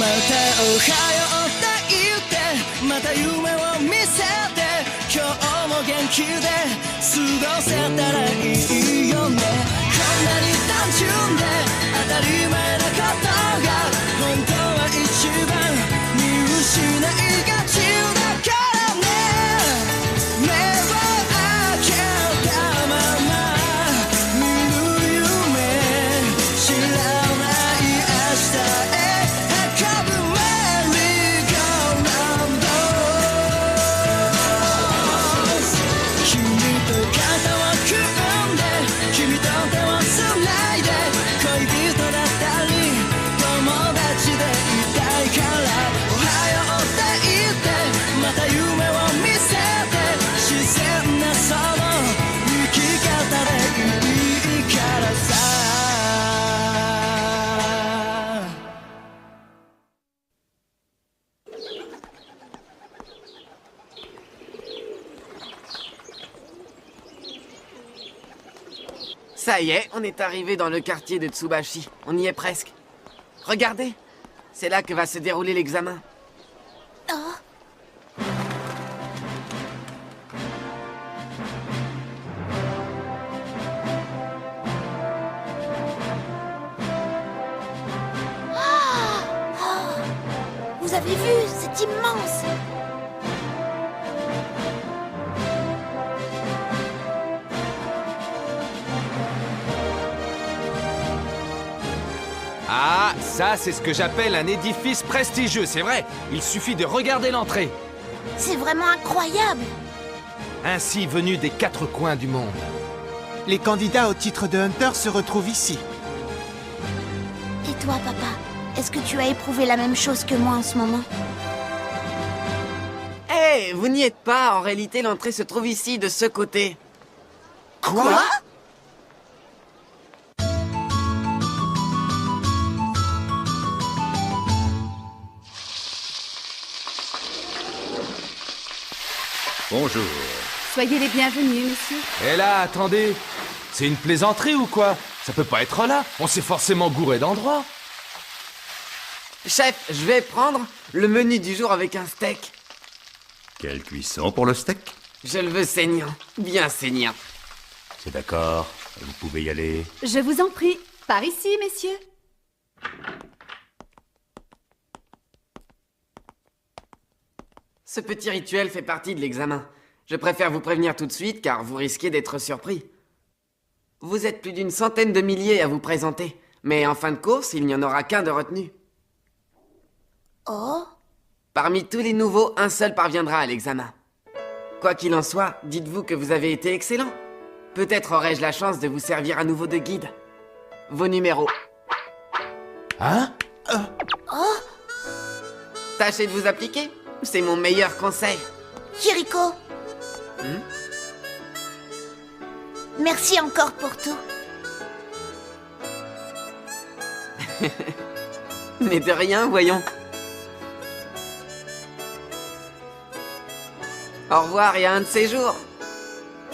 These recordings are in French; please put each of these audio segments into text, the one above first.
おはようって言ってまた夢を見せて今日も元気で過ごせたらいいよねこんなに単純で当たり前なことが本当は一番見失いがちだからね目を開けたまま見る夢知らない明日へ運ぶメリーゴーラウンド君と肩を組んで君と手をつないで恋人だったり友達でいたいからおはようって言ってまた夢を見せて自然なその生き方でいいからさÇa y est, on est arrivé dans le quartier de Tsubashi. On y est presque. Regardez, c'est là que va se dérouler l'examen. Vous avez vu, c'est immense. Ah, ça, c'est ce que j'appelle un édifice prestigieux, c'est vrai. Il suffit de regarder l'entrée. C'est vraiment incroyable. Ainsi venu des quatre coins du monde. Les candidats au titre de Hunter se retrouvent ici. Et toi, papa, est-ce que tu as éprouvé la même chose que moi en ce moment? Hé, vous n'y êtes pas. En réalité, l'entrée se trouve ici, de ce côté. Quoi? Bonjour. Soyez les bienvenus, monsieur. Et là, attendez. C'est une plaisanterie ou quoi? Ça peut pas être là. On s'est forcément gouré d'endroit. Chef, je vais prendre le menu du jour avec un steak. Quelle cuisson pour le steak? Je le veux saignant. Bien saignant. C'est d'accord. Vous pouvez y aller. Je vous en prie. Par ici, messieurs. Ce petit rituel fait partie de l'examen. Je préfère vous prévenir tout de suite car vous risquez d'être surpris. Vous êtes plus d'une centaine de milliers à vous présenter. Mais en fin de course, il n'y en aura qu'un de retenu. Oh? Parmi tous les nouveaux, un seul parviendra à l'examen. Quoi qu'il en soit, dites-vous que vous avez été excellent. Peut-être aurai-je la chance de vous servir à nouveau de guide. Vos numéros. Hein? Tâchez de vous appliquer. C'est mon meilleur conseil. Kiriko? Merci encore pour tout. Mais de rien, voyons. Au revoir et à un de ces jours.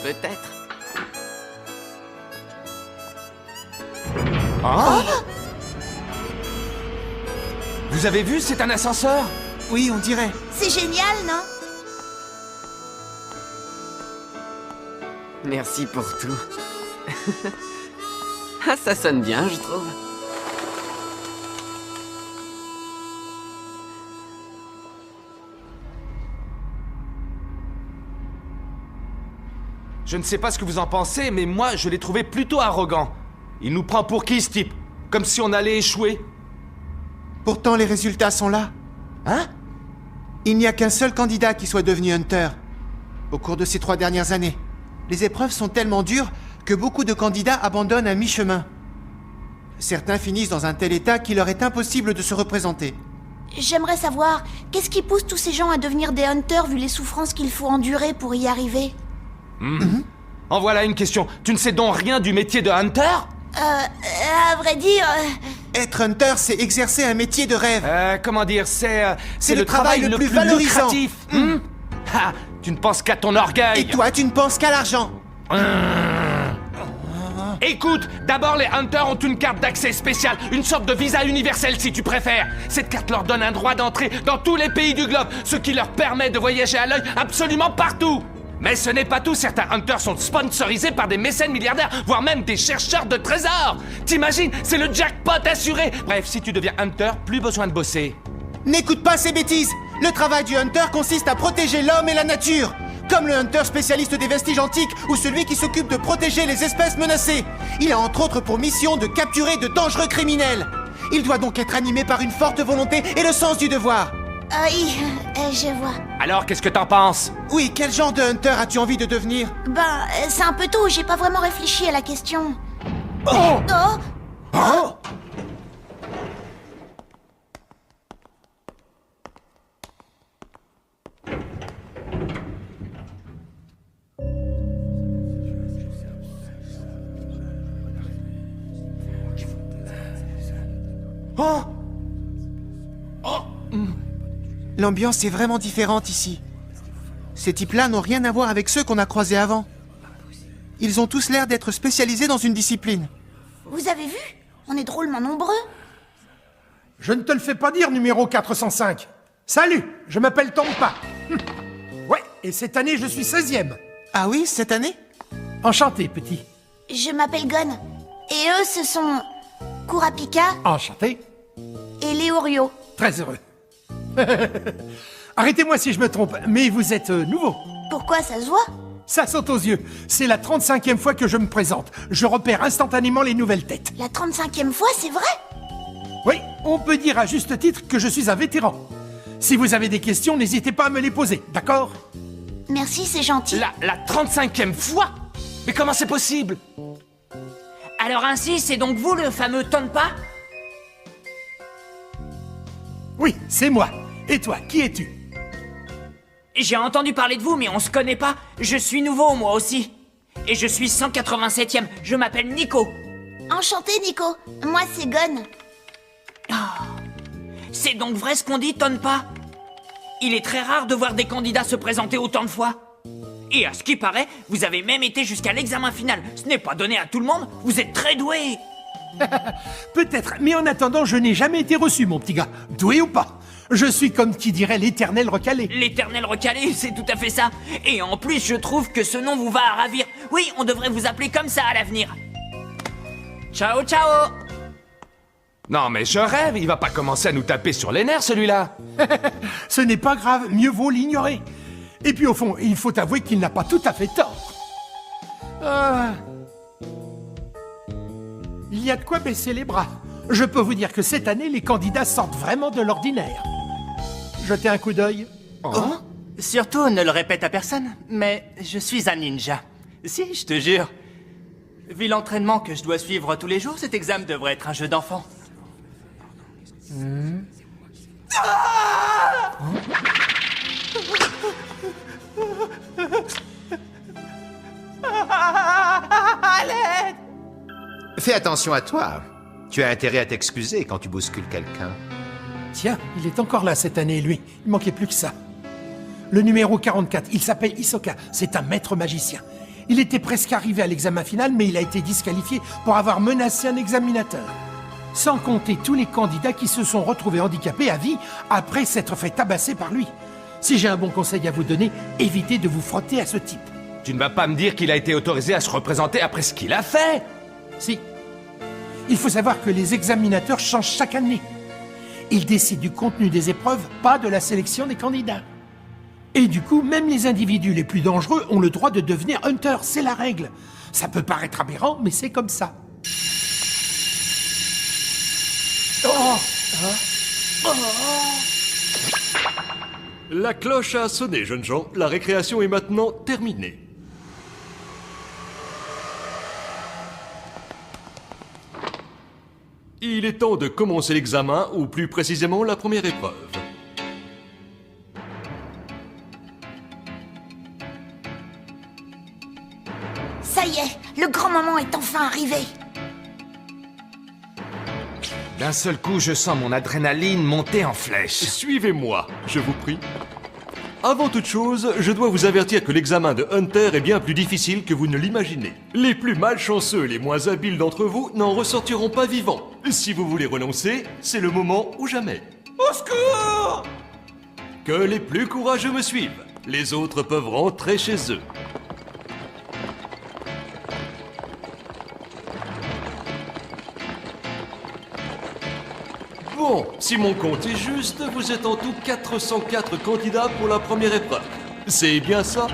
Peut-être. Hein? Vous avez vu, c'est un ascenseur? Oui, on dirait. C'est génial, non? Merci pour tout. Ah, ça sonne bien, je trouve. Je ne sais pas ce que vous en pensez, mais moi, je l'ai trouvé plutôt arrogant. Il nous prend pour qui, ce type? Comme si on allait échouer. Pourtant, les résultats sont là. Hein? Il n'y a qu'un seul candidat qui soit devenu Hunter. Au cours de ces 3 dernières années, les épreuves sont tellement dures que beaucoup de candidats abandonnent à mi-chemin. Certains finissent dans un tel état qu'il leur est impossible de se représenter. J'aimerais savoir, qu'est-ce qui pousse tous ces gens à devenir des hunters vu les souffrances qu'il faut endurer pour y arriver? En voilà une question. Tu ne sais donc rien du métier de hunter? À vrai dire... Être Hunter, c'est exercer un métier de rêve. Comment dire, c'est le travail le plus valorisant. lucratif. Ah, tu ne penses qu'à ton orgueil. Et toi, tu ne penses qu'à l'argent. Écoute, d'abord les Hunters ont une carte d'accès spéciale, une sorte de visa universel si tu préfères. Cette carte leur donne un droit d'entrée dans tous les pays du globe, ce qui leur permet de voyager à l'œil absolument partout. Mais ce n'est pas tout, certains Hunters sont sponsorisés par des mécènes milliardaires, voire même des chercheurs de trésors. T'imagines, c'est le jackpot assuré. Bref, si tu deviens Hunter, plus besoin de bosser. N'écoute pas ces bêtises. Le travail du Hunter consiste à protéger l'homme et la nature. Comme le Hunter spécialiste des vestiges antiques ou celui qui s'occupe de protéger les espèces menacées. Il a entre autres pour mission de capturer de dangereux criminels. Il doit donc être animé par une forte volonté et le sens du devoir. Oui, je vois. Alors, qu'est-ce que t'en penses? Oui, quel genre de Hunter as-tu envie de devenir? C'est un peu tôt, j'ai pas vraiment réfléchi à la question. Oh! Oh! Oh! Oh! L'ambiance est vraiment différente ici. Ces types-là n'ont rien à voir avec ceux qu'on a croisés avant. Ils ont tous l'air d'être spécialisés dans une discipline. Vous avez vu? On est drôlement nombreux. Je ne te le fais pas dire, numéro 405. Salut, je m'appelle Tompa. Ouais, et cette année, je suis 16e. Ah oui, cette année? Enchanté, petit. Je m'appelle Gon. Et eux, ce sont Kurapika Enchanté. et Léorio. Très heureux. Arrêtez-moi si je me trompe, mais vous êtes nouveau. Pourquoi ça se voit? Ça saute aux yeux. C'est la 35e fois que je me présente. Je repère instantanément les nouvelles têtes. La 35e fois, c'est vrai? Oui, on peut dire à juste titre que je suis un vétéran. Si vous avez des questions, n'hésitez pas à me les poser, d'accord? Merci, c'est gentil. La 35e fois? Mais comment c'est possible? Alors ainsi, c'est donc vous le fameux Tonpa? Oui, c'est moi. Et toi, qui es-tu? J'ai entendu parler de vous, mais on se connaît pas. Je suis nouveau, moi aussi. Et je suis 187e. Je m'appelle Nico. Enchanté, Nico. Moi, c'est Gon. C'est donc vrai ce qu'on dit, Tonpa? Il est très rare de voir des candidats se présenter autant de fois. Et à ce qui paraît, vous avez même été jusqu'à l'examen final. Ce n'est pas donné à tout le monde. Vous êtes très doué. Peut-être, mais en attendant, je n'ai jamais été reçu, mon petit gars. Doué ou pas? Je suis comme qui dirait l'éternel recalé. L'éternel recalé, c'est tout à fait ça. Et en plus, je trouve que ce nom vous va à ravir. Oui, on devrait vous appeler comme ça à l'avenir. Ciao, ciao. Non mais je rêve, il va pas commencer à nous taper sur les nerfs celui-là. Ce n'est pas grave, mieux vaut l'ignorer. Et puis au fond, il faut avouer qu'il n'a pas tout à fait tort. Il y a de quoi baisser les bras. Je peux vous dire que cette année, les candidats sortent vraiment de l'ordinaire. Jetez un coup d'œil. Oh. Surtout, ne le répète à personne, mais je suis un ninja. Si, je te jure. Vu l'entraînement que je dois suivre tous les jours, cet examen devrait être un jeu d'enfant. Fais attention à toi. Tu as intérêt à t'excuser quand tu bouscules quelqu'un. Tiens, il est encore là cette année, lui. Il manquait plus que ça. Le numéro 44, il s'appelle Hisoka. C'est un maître magicien. Il était presque arrivé à l'examen final, mais il a été disqualifié pour avoir menacé un examinateur. Sans compter tous les candidats qui se sont retrouvés handicapés à vie après s'être fait tabasser par lui. Si j'ai un bon conseil à vous donner, évitez de vous frotter à ce type. Tu ne vas pas me dire qu'il a été autorisé à se représenter après ce qu'il a fait? Si. Il faut savoir que les examinateurs changent chaque année. Ils décident du contenu des épreuves, pas de la sélection des candidats. Et du coup, même les individus les plus dangereux ont le droit de devenir hunter, c'est la règle. Ça peut paraître aberrant, mais c'est comme ça. La cloche a sonné, jeunes gens. La récréation est maintenant terminée. Il est temps de commencer l'examen, ou plus précisément la première épreuve. Ça y est, le grand moment est enfin arrivé. D'un seul coup, je sens mon adrénaline monter en flèche. Suivez-moi, je vous prie. Avant toute chose, je dois vous avertir que l'examen de Hunter est bien plus difficile que vous ne l'imaginez. Les plus malchanceux et les moins habiles d'entre vous n'en ressortiront pas vivants. Si vous voulez renoncer, c'est le moment ou jamais. Au secours! Que les plus courageux me suivent. Les autres peuvent rentrer chez eux. Bon, si mon compte est juste, vous êtes en tout 404 candidats pour la première épreuve. C'est bien ça?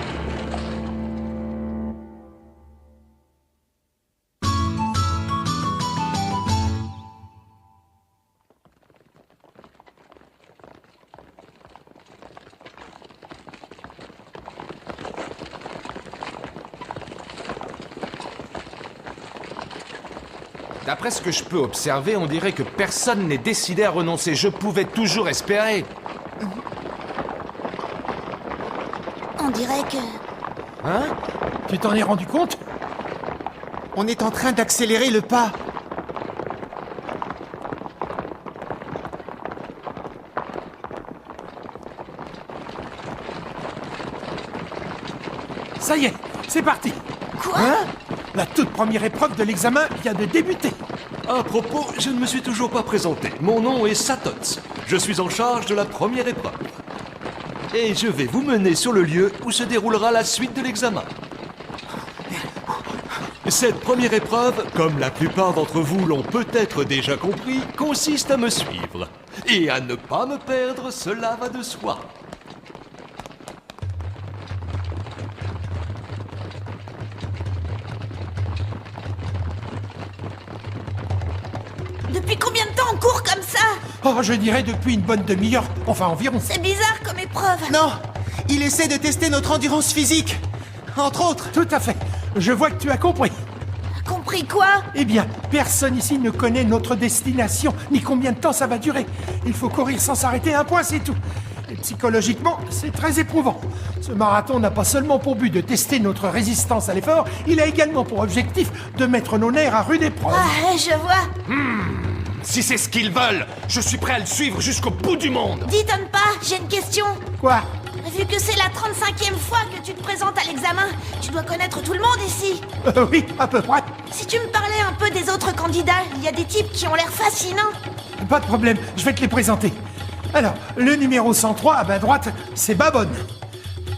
D'après ce que je peux observer, on dirait que personne n'est décidé à renoncer. Je pouvais toujours espérer. On dirait que... Hein? Tu t'en es rendu compte? On est en train d'accélérer le pas. Ça y est, c'est parti. Quoi? Hein? La toute première épreuve de l'examen vient de débuter. À propos, je ne me suis toujours pas présenté. Mon nom est Satots. Je suis en charge de la première épreuve. Et je vais vous mener sur le lieu où se déroulera la suite de l'examen. Cette première épreuve, comme la plupart d'entre vous l'ont peut-être déjà compris, consiste à me suivre. Et à ne pas me perdre, cela va de soi. Depuis combien de temps on court comme ça? Oh, je dirais depuis une bonne demi-heure, enfin environ. C'est bizarre comme épreuve. Non, il essaie de tester notre endurance physique. Entre autres. Tout à fait. Je vois que tu as compris. Compris quoi? Eh bien, personne ici ne connaît notre destination, ni combien de temps ça va durer. Il faut courir sans s'arrêter, un point, c'est tout. Et psychologiquement, c'est très éprouvant. Ce marathon n'a pas seulement pour but de tester notre résistance à l'effort, il a également pour objectif de mettre nos nerfs à rude épreuve. Ah, je vois. Si c'est ce qu'ils veulent, je suis prêt à le suivre jusqu'au bout du monde. Dis Tonpa, j'ai une question. Quoi? Vu que c'est la 35e fois que tu te présentes à l'examen, tu dois connaître tout le monde ici. Oui, à peu près. Si tu me parlais un peu des autres candidats, il y a des types qui ont l'air fascinants. Pas de problème, je vais te les présenter. Alors, le numéro 103, à ma droite, c'est Babonne.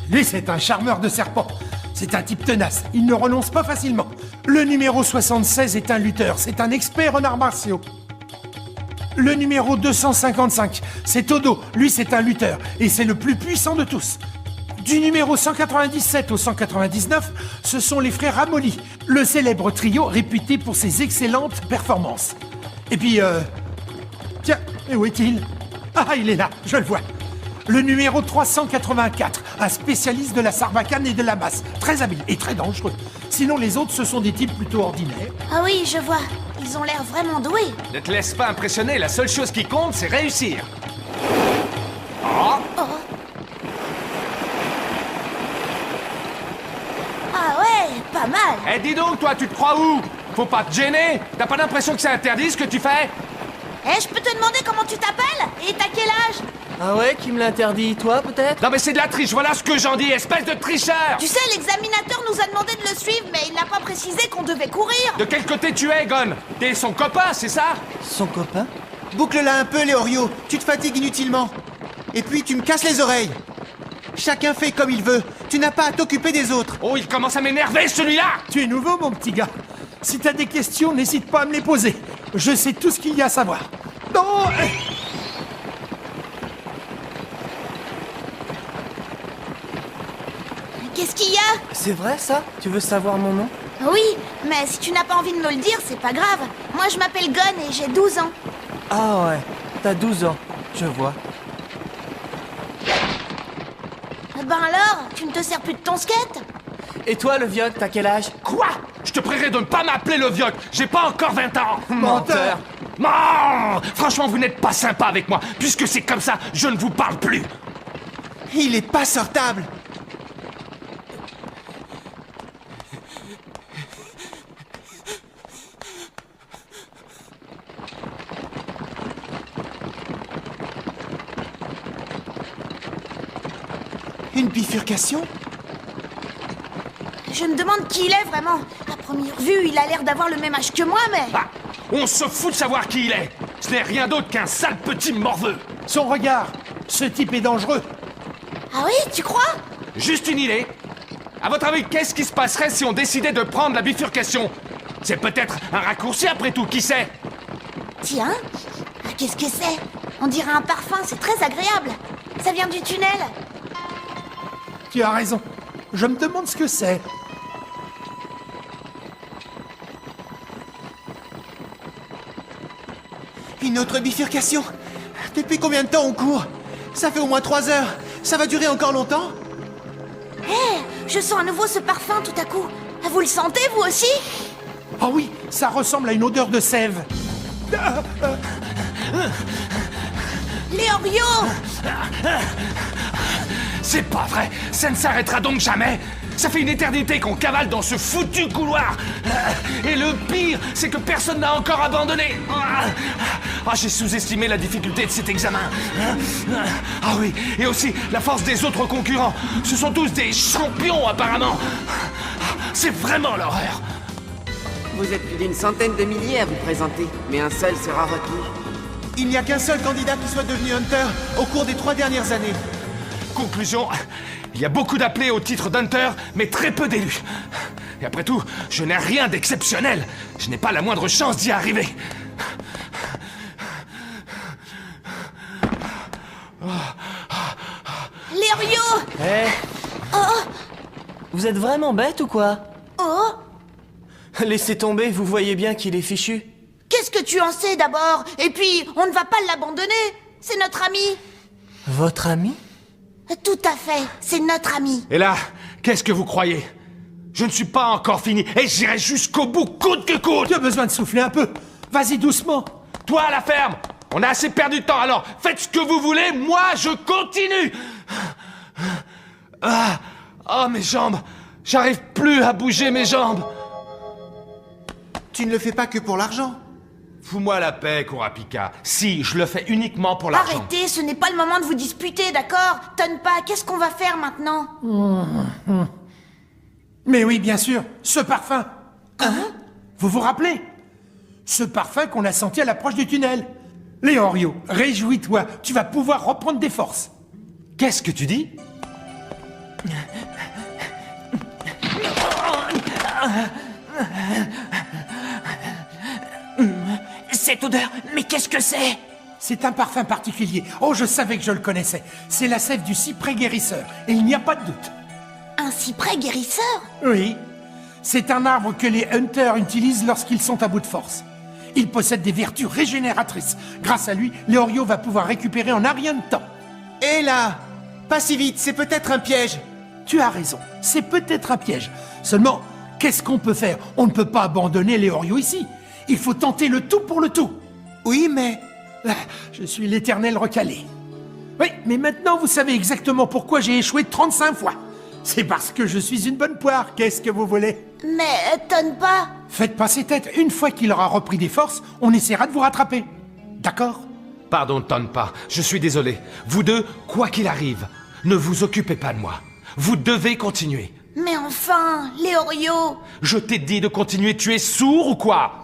Lui, c'est un charmeur de serpent. C'est un type tenace, il ne renonce pas facilement. Le numéro 76 est un lutteur, c'est un expert en arts martiaux. Le numéro 255, c'est Todo. Lui, c'est un lutteur. Et c'est le plus puissant de tous. Du numéro 197 au 199, ce sont les frères Ramolli, le célèbre trio réputé pour ses excellentes performances. Et puis, tiens, et où est-il? Ah, il est là, je le vois. Le numéro 384, un spécialiste de la sarbacane et de la masse. Très habile et très dangereux. Sinon, les autres, ce sont des types plutôt ordinaires. Ah oui, je vois. Ils ont l'air vraiment doués. Ne te laisse pas impressionner, la seule chose qui compte, c'est réussir. Oh! Ah ouais, pas mal. Eh, dis donc, toi, tu te crois où? Faut pas te gêner. T'as pas l'impression que c'est interdit ce que tu fais? Eh, je peux te demander comment tu t'appelles? Et t'as quel âge? Ah ouais, qui me l'interdit? Toi, peut-être? Non mais c'est de la triche, voilà ce que j'en dis, espèce de tricheur! Tu sais, l'examinateur nous a demandé de le suivre, mais il n'a pas précisé qu'on devait courir. De quel côté tu es, Gon? T'es son copain, c'est ça? Son copain? Boucle-la un peu, Léorio. Tu te fatigues inutilement. Et puis, tu me casses les oreilles. Chacun fait comme il veut. Tu n'as pas à t'occuper des autres. Oh, il commence à m'énerver, celui-là! Tu es nouveau, mon petit gars. Si t'as des questions, n'hésite pas à me les poser. Je sais tout ce qu'il y a à savoir. Non! Qu'est-ce qu'il y a? C'est vrai, ça? Tu veux savoir mon nom? Oui, mais si tu n'as pas envie de me le dire, c'est pas grave. Moi, je m'appelle Gon et j'ai 12 ans. Ah ouais, t'as 12 ans, je vois. Ben alors, tu ne te sers plus de ton skate? Et toi, le vieux, t'as quel âge? Quoi? Je te prierai de ne pas m'appeler le vieux. J'ai pas encore 20 ans. Menteur! Non! Franchement, vous n'êtes pas sympa avec moi. Puisque c'est comme ça, je ne vous parle plus. Il est pas sortable. Une bifurcation? Je me demande qui il est vraiment. À première vue, il a l'air d'avoir le même âge que moi, mais... Ah, on se fout de savoir qui il est. Ce n'est rien d'autre qu'un sale petit morveux. Son regard. Ce type est dangereux. Ah oui, tu crois? Juste une idée. À votre avis, qu'est-ce qui se passerait si on décidait de prendre la bifurcation? C'est peut-être un raccourci après tout, qui sait? Tiens, ah, qu'est-ce que c'est? On dirait un parfum, c'est très agréable. Ça vient du tunnel. Tu as raison. Je me demande ce que c'est. Une autre bifurcation? Depuis combien de temps on court? Ça fait au moins 3 heures. Ça va durer encore longtemps? Hé, je sens à nouveau ce parfum tout à coup. Ah, vous le sentez, vous aussi? Oh oui, ça ressemble à une odeur de sève. Léorio! C'est pas vrai. Ça ne s'arrêtera donc jamais. Ça fait une éternité qu'on cavale dans ce foutu couloir. Et le pire, c'est que personne n'a encore abandonné. Ah, j'ai sous-estimé la difficulté de cet examen. Ah oui, et aussi la force des autres concurrents. Ce sont tous des champions, apparemment. C'est vraiment l'horreur. Vous êtes plus d'une centaine de milliers à vous présenter, mais un seul sera retenu. Il n'y a qu'un seul candidat qui soit devenu Hunter au cours des 3 dernières années. Conclusion, il y a beaucoup d'appelés au titre d'Hunter, mais très peu d'élus. Et après tout, je n'ai rien d'exceptionnel. Je n'ai pas la moindre chance d'y arriver. Léorio! Eh, Oh! vous êtes vraiment bête ou quoi? Oh! Laissez tomber, vous voyez bien qu'il est fichu. Qu'est-ce que tu en sais d'abord? Et puis, on ne va pas l'abandonner. C'est notre ami. Votre ami? Tout à fait, c'est notre ami. Et là, qu'est-ce que vous croyez? Je ne suis pas encore fini, et j'irai jusqu'au bout, coûte que coûte! Tu as besoin de souffler un peu. Vas-y doucement. Toi, à la ferme! On a assez perdu de temps, alors faites ce que vous voulez, moi, je continue! Ah! Oh, mes jambes! J'arrive plus à bouger mes jambes! Tu ne le fais pas que pour l'argent. Fous-moi la paix, Kurapika. Si, je le fais uniquement pour l'argent. Arrêtez, ce n'est pas le moment de vous disputer, d'accord? Tonpa, qu'est-ce qu'on va faire maintenant? Mais oui, bien sûr, ce parfum. Vous vous rappelez? Ce parfum qu'on a senti à l'approche du tunnel. Léorio, réjouis-toi, tu vas pouvoir reprendre des forces. Qu'est-ce que tu dis? Cette odeur, mais qu'est-ce que c'est? C'est un parfum particulier. Oh, je savais que je le connaissais. C'est la sève du cyprès guérisseur, et il n'y a pas de doute. Un cyprès guérisseur? Oui. C'est un arbre que les hunters utilisent lorsqu'ils sont à bout de force. Il possède des vertus régénératrices. Grâce à lui, Léorio va pouvoir récupérer en un rien de temps. Et là! Pas si vite, c'est peut-être un piège. Tu as raison, c'est peut-être un piège. Seulement, qu'est-ce qu'on peut faire? On ne peut pas abandonner Léorio ici. Il faut tenter le tout pour le tout. Oui, mais... Ah, je suis l'éternel recalé. Oui, mais maintenant vous savez exactement pourquoi j'ai échoué 35 fois. C'est parce que je suis une bonne poire, qu'est-ce que vous voulez? Mais Tonpa... Faites passer tête, une fois qu'il aura repris des forces, on essaiera de vous rattraper. D'accord? Pardon, Tonpa, je suis désolé. Vous deux, quoi qu'il arrive, ne vous occupez pas de moi. Vous devez continuer. Mais enfin, Léorio... Je t'ai dit de continuer, tu es sourd ou quoi?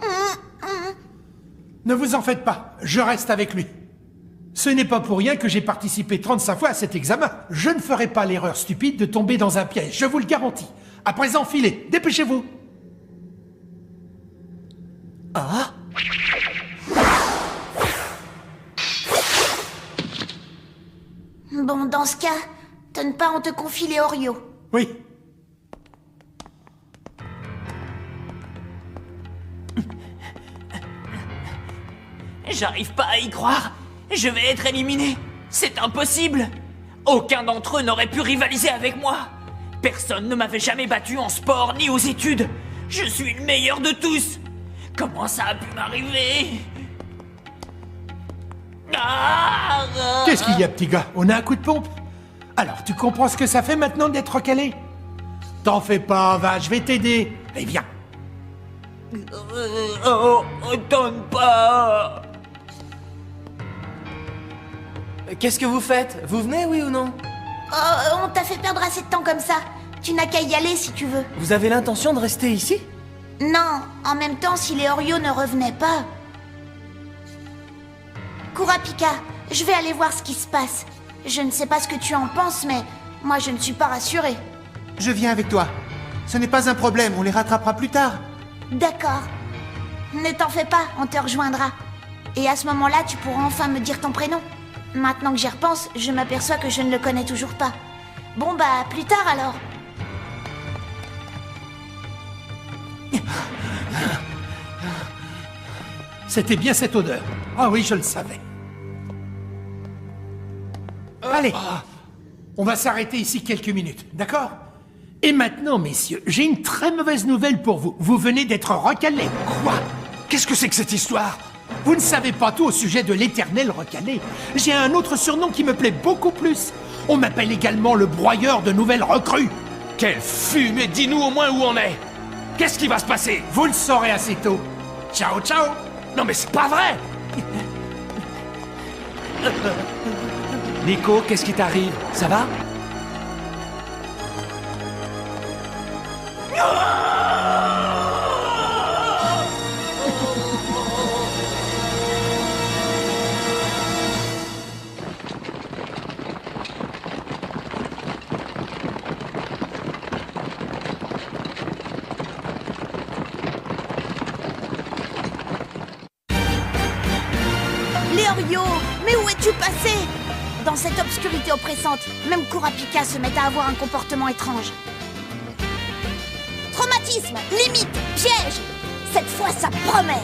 Ne vous en faites pas, je reste avec lui. Ce n'est pas pour rien que j'ai participé 35 fois à cet examen. Je ne ferai pas l'erreur stupide de tomber dans un piège, je vous le garantis. À présent, filez, dépêchez-vous. Ah? Bon, dans ce cas, Tonpa, on te confie Léorio. Oui. J'arrive pas à y croire. Je vais être éliminé. C'est impossible. Aucun d'entre eux n'aurait pu rivaliser avec moi. Personne ne m'avait jamais battu en sport ni aux études. Je suis le meilleur de tous. Comment ça a pu m'arriver? Qu'est-ce qu'il y a, petit gars? On a un coup de pompe? Alors, tu comprends ce que ça fait maintenant d'être recalé? T'en fais pas, va, je vais t'aider. Eh bien. Donne pas. Qu'est-ce que vous faites? Vous venez, oui ou non? Oh, on t'a fait perdre assez de temps comme ça. Tu n'as qu'à y aller si tu veux. Vous avez l'intention de rester ici? Non, en même temps, si les Oreos ne revenaient pas... Kurapika, je vais aller voir ce qui se passe. Je ne sais pas ce que tu en penses, mais moi je ne suis pas rassurée. Je viens avec toi. Ce n'est pas un problème, on les rattrapera plus tard. D'accord. Ne t'en fais pas, on te rejoindra. Et à ce moment-là, tu pourras enfin me dire ton prénom. Maintenant que j'y repense, je m'aperçois que je ne le connais toujours pas. Bon bah, plus tard alors. C'était bien cette odeur. Ah oui, je le savais. Allez, on va s'arrêter ici quelques minutes, d'accord? Et maintenant, messieurs, j'ai une très mauvaise nouvelle pour vous. Vous venez d'être recalés. Quoi? Qu'est-ce que c'est que cette histoire? Vous ne savez pas tout au sujet de l'éternel recalé. J'ai un autre surnom qui me plaît beaucoup plus. On m'appelle également le broyeur de nouvelles recrues. Quelle fumée! Dis-nous au moins où on est! Qu'est-ce qui va se passer? Vous le saurez assez tôt. Ciao, ciao! Non mais c'est pas vrai! Nico, qu'est-ce qui t'arrive? Ça va? Les Oreos, mais où es-tu passé? Dans cette obscurité oppressante, même Kurapika se met à avoir un comportement étrange. Traumatisme, limite, piège. Cette fois, ça promet.